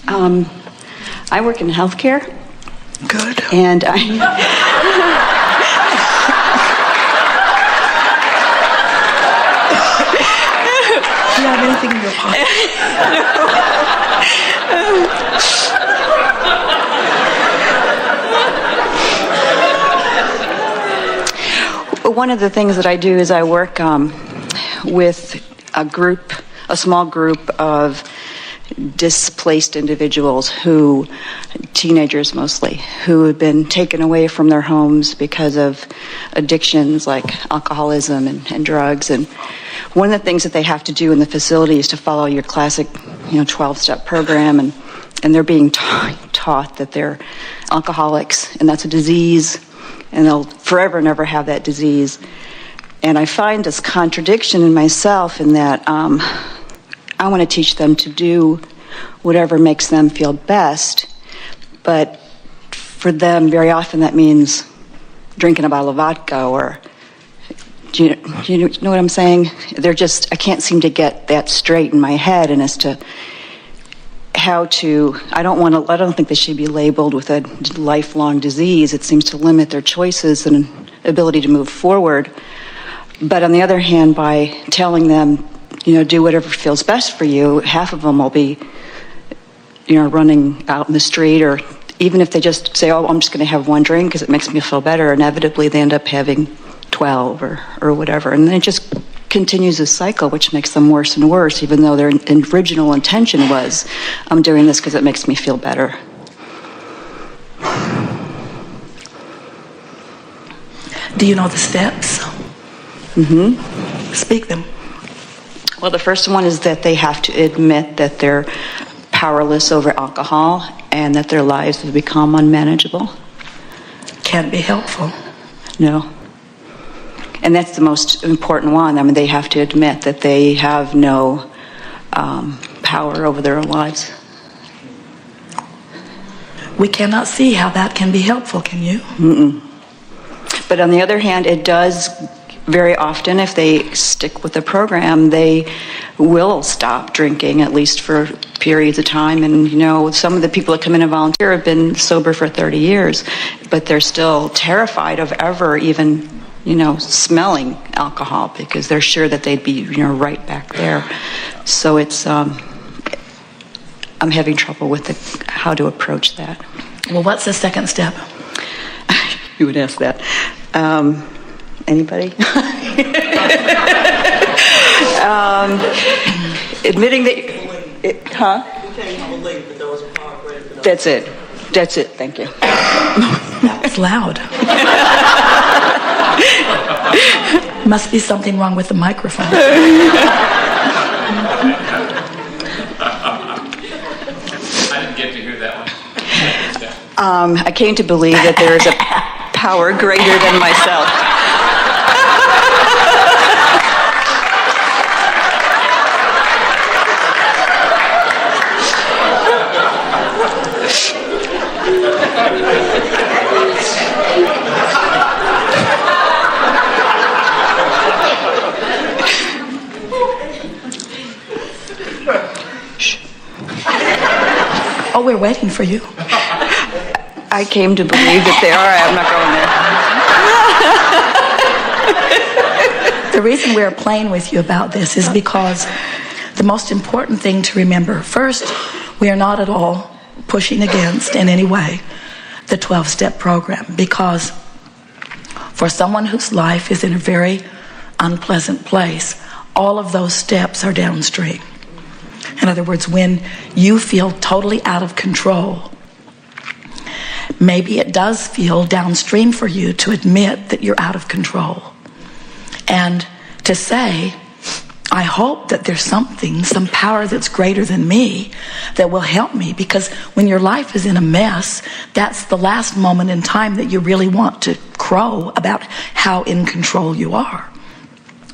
I work in healthcare. Good. And I... Do you have anything in your pocket? One of the things that I do is I work with a small group of displaced individuals teenagers mostly, who have been taken away from their homes because of addictions like alcoholism and drugs. And one of the things that they have to do in the facility is to follow your classic, 12-step program, and they're being taught that they're alcoholics, and that's a disease, and they'll forever never have that disease. And I find this contradiction in myself in that I want to teach them to do whatever makes them feel best, but for them, very often that means drinking a bottle of vodka, or do you know what I'm saying? I can't seem to get that straight in my head, and as to how to, I don't think they should be labeled with a lifelong disease. It seems to limit their choices and ability to move forward. But on the other hand, by telling them, do whatever feels best for you, half of them will be, running out in the street, or even if they just say, I'm just going to have one drink because it makes me feel better, inevitably they end up having 12 or whatever. And then it just continues this cycle, which makes them worse and worse, even though their original intention was, I'm doing this because it makes me feel better. Do you know the steps? Mm-hmm. Speak them. Well, the first one is that they have to admit that they're powerless over alcohol and that their lives have become unmanageable. Can't be helpful. No. And that's the most important one. I mean, they have to admit that they have no power over their lives. We cannot see how that can be helpful, can you? Mm-mm. But on the other hand, it does very often, if they stick with the program, they will stop drinking, at least for periods of time. And, some of the people that come in and volunteer have been sober for 30 years, but they're still terrified of ever even, smelling alcohol, because they're sure that they'd be, right back there. So it's, I'm having trouble with how to approach that. Well, what's the second step? You would ask that. Anybody? Admitting that... That's it. Thank you. That was loud. Must be something wrong with the microphone. I didn't get to hear that one. I came to believe that there is a power greater than myself. Oh, we're waiting for you. I came to believe that they are. I'm not going there. The reason we're playing with you about this is because the most important thing to remember, first, we are not at all pushing against in any way the 12-step program, because for someone whose life is in a very unpleasant place, all of those steps are downstream. In other words, when you feel totally out of control, maybe it does feel downstream for you to admit that you're out of control. And to say, I hope that there's some power that's greater than me that will help me, because when your life is in a mess, that's the last moment in time that you really want to crow about how in control you are.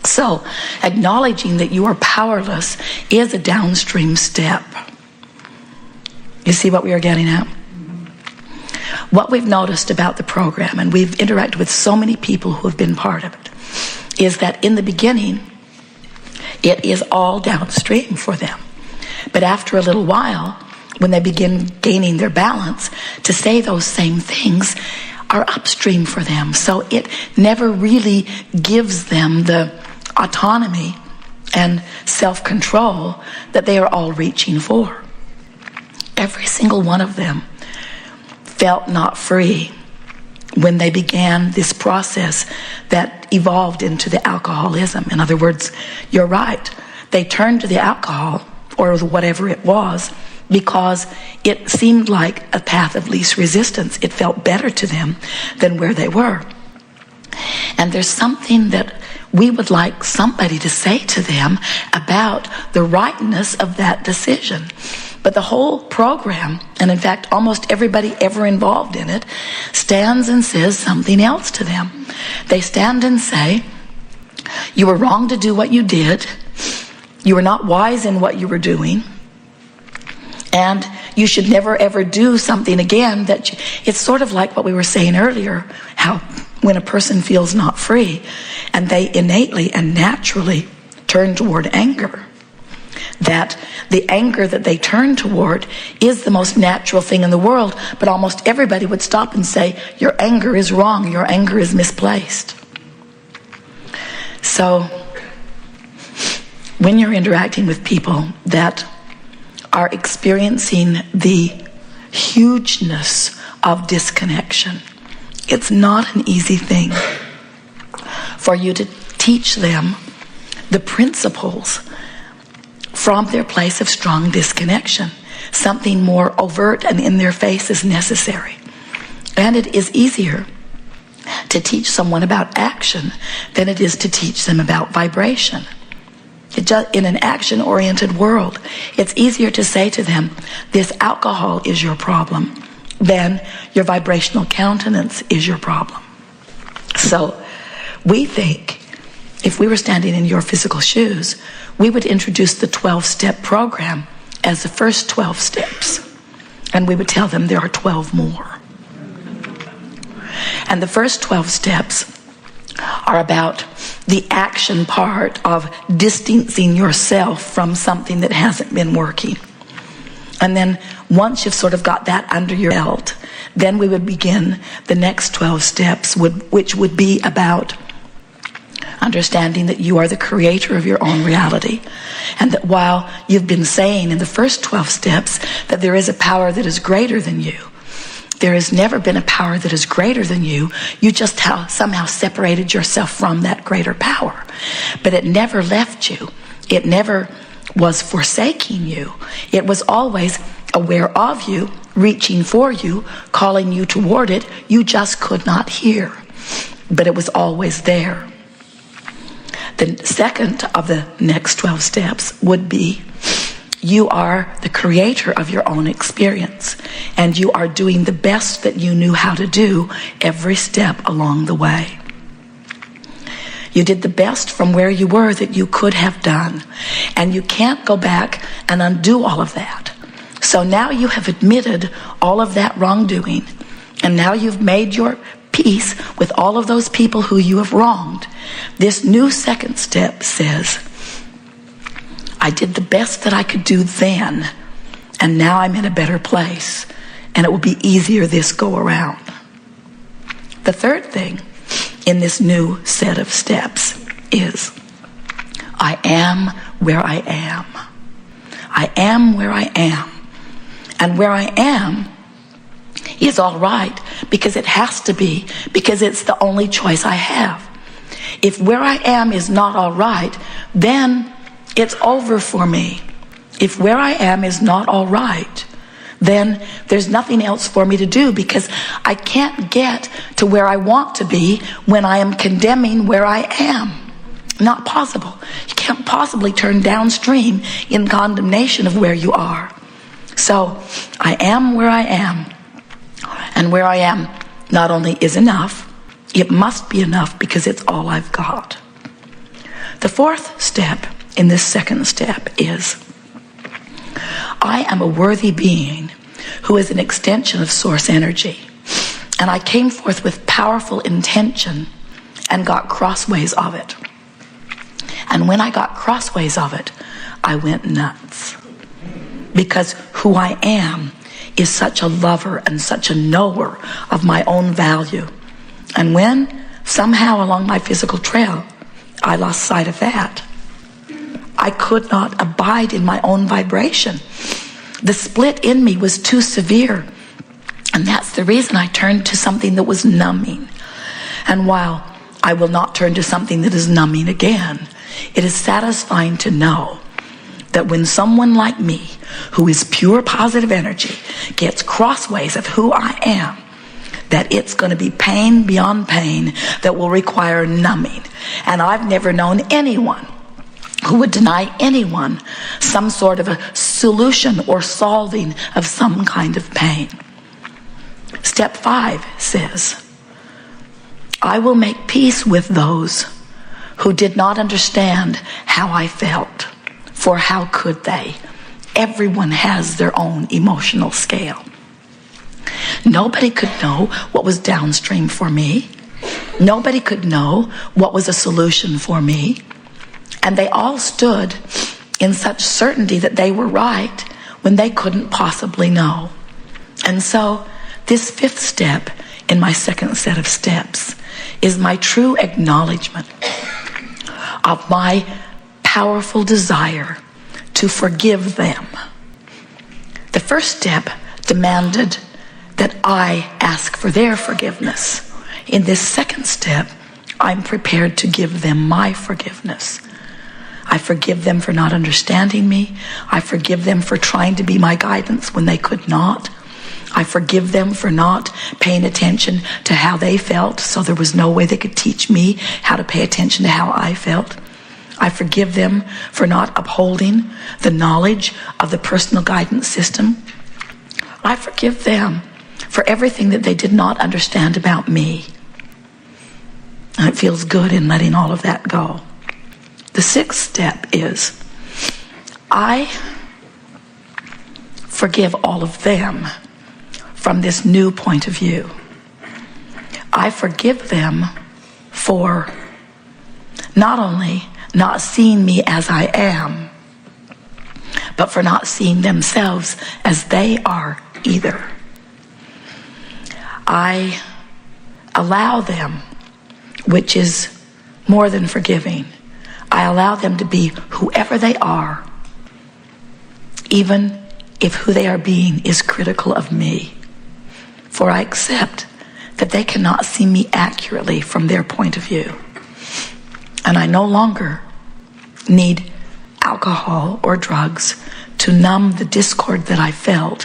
So, acknowledging that you are powerless is a downstream step. You see what we are getting at? What we've noticed about the program, and we've interacted with so many people who have been part of it, is that in the beginning, it is all downstream for them. But after a little while, when they begin gaining their balance, to say those same things are upstream for them. So it never really gives them the autonomy and self-control that they are all reaching for. Every single one of them felt not free when they began this process that evolved into the alcoholism. In other words, you're right. They turned to the alcohol or whatever it was because it seemed like a path of least resistance. It felt better to them than where they were. And there's something that we would like somebody to say to them about the rightness of that decision. But the whole program, and in fact almost everybody ever involved in it, stands and says something else to them. They stand and say, you were wrong to do what you did. You were not wise in what you were doing. And you should never ever do something again it's sort of like what we were saying earlier, how when a person feels not free and they innately and naturally turn toward anger, that the anger that they turn toward is the most natural thing in the world, but almost everybody would stop and say, your anger is wrong, your anger is misplaced. So when you're interacting with people that are experiencing the hugeness of disconnection, it's not an easy thing for you to teach them the principles from their place of strong disconnection. Something more overt and in their face is necessary. And it is easier to teach someone about action than it is to teach them about vibration. In an action-oriented world, it's easier to say to them, this alcohol is your problem, than your vibrational countenance is your problem. So we think, if we were standing in your physical shoes, we would introduce the 12-step program as the first 12 steps. And we would tell them there are 12 more. And the first 12 steps are about the action part of distancing yourself from something that hasn't been working. And then once you've sort of got that under your belt, then we would begin the next 12 steps, which would be about understanding that you are the creator of your own reality. And that while you've been saying in the first 12 steps that there is a power that is greater than you, there has never been a power that is greater than you. You just somehow separated yourself from that greater power. But it never left you. It never was forsaking you. It was always aware of you, reaching for you, calling you toward it. You just could not hear. But it was always there. The second of the next 12 steps would be, you are the creator of your own experience, and you are doing the best that you knew how to do every step along the way. You did the best from where you were that you could have done, and you can't go back and undo all of that. So now you have admitted all of that wrongdoing, and now you've made your peace with all of those people who you have wronged. This new second step says, I did the best that I could do then, and now I'm in a better place, and it will be easier this go around. The third thing in this new set of steps is, I am where I am. I am where I am. And where I am is all right, because it has to be, because it's the only choice I have. If where I am is not all right, then it's over for me. If where I am is not all right, then there's nothing else for me to do, because I can't get to where I want to be when I am condemning where I am. Not possible. You can't possibly turn downstream in condemnation of where you are. So I am where I am. And where I am not only is enough, it must be enough, because it's all I've got. The fourth step in this second step is, I am a worthy being who is an extension of source energy. And I came forth with powerful intention and got crossways of it. And when I got crossways of it, I went nuts. because who I am is such a lover and such a knower of my own value. And when somehow along my physical trail I lost sight of that, I could not abide in my own vibration. The split in me was too severe. And that's the reason I turned to something that was numbing. And while I will not turn to something that is numbing again, it is satisfying to know that when someone like me, who is pure positive energy, gets crossways of who I am, that it's going to be pain beyond pain that will require numbing. And I've never known anyone who would deny anyone some sort of a solution or solving of some kind of pain. Step 5 says, I will make peace with those who did not understand how I felt, for how could they? Everyone has their own emotional scale. Nobody could know what was downstream for me. Nobody could know what was a solution for me. And they all stood in such certainty that they were right when they couldn't possibly know. And so this 5th step in my 2nd set of steps is my true acknowledgement of my powerful desire to forgive them. The 1st step demanded that I ask for their forgiveness. In this 2nd step, I'm prepared to give them my forgiveness. I forgive them for not understanding me. I forgive them for trying to be my guidance when they could not. I forgive them for not paying attention to how they felt, so there was no way they could teach me how to pay attention to how I felt. I forgive them for not upholding the knowledge of the personal guidance system. I forgive them for everything that they did not understand about me. And it feels good in letting all of that go. The 6th step is, I forgive all of them from this new point of view. I forgive them for not only not seeing me as I am, but for not seeing themselves as they are either. I allow them, which is more than forgiving, I allow them to be whoever they are, even if who they are being is critical of me. For I accept that they cannot see me accurately from their point of view. And I no longer need alcohol or drugs to numb the discord that I felt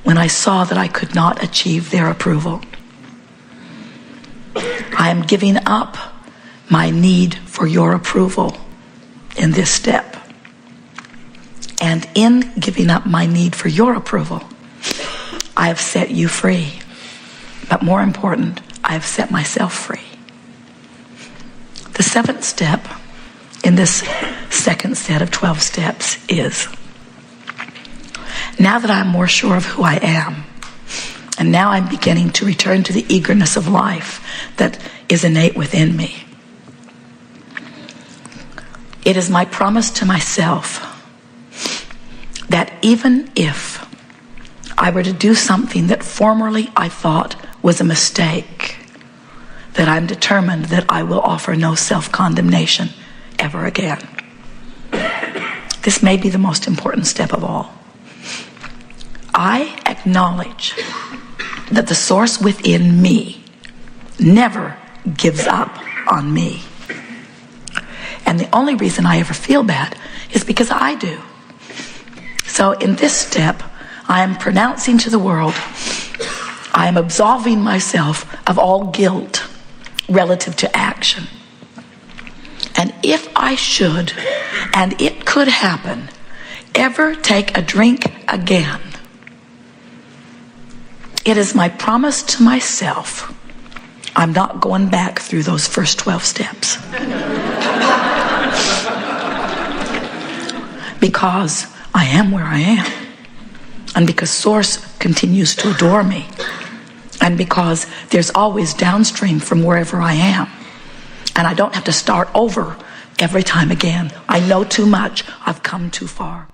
when I saw that I could not achieve their approval. I am giving up my need for your approval in this step. And in giving up my need for your approval, I have set you free. But more important, I have set myself free. The 7th step in this 2nd set of 12 steps is, now that I'm more sure of who I am, and now I'm beginning to return to the eagerness of life that is innate within me, it is my promise to myself that even if I were to do something that formerly I thought was a mistake, that I'm determined that I will offer no self-condemnation ever again. This may be the most important step of all. I acknowledge that the source within me never gives up on me. And the only reason I ever feel bad is because I do. So in this step, I am pronouncing to the world, I am absolving myself of all guilt relative to action. And if I should, and it could happen, ever take a drink again, it is my promise to myself, I'm not going back through those first 12 steps. Because I am where I am. And because Source continues to adore me. And because there's always downstream from wherever I am. And I don't have to start over every time again. I know too much. I've come too far.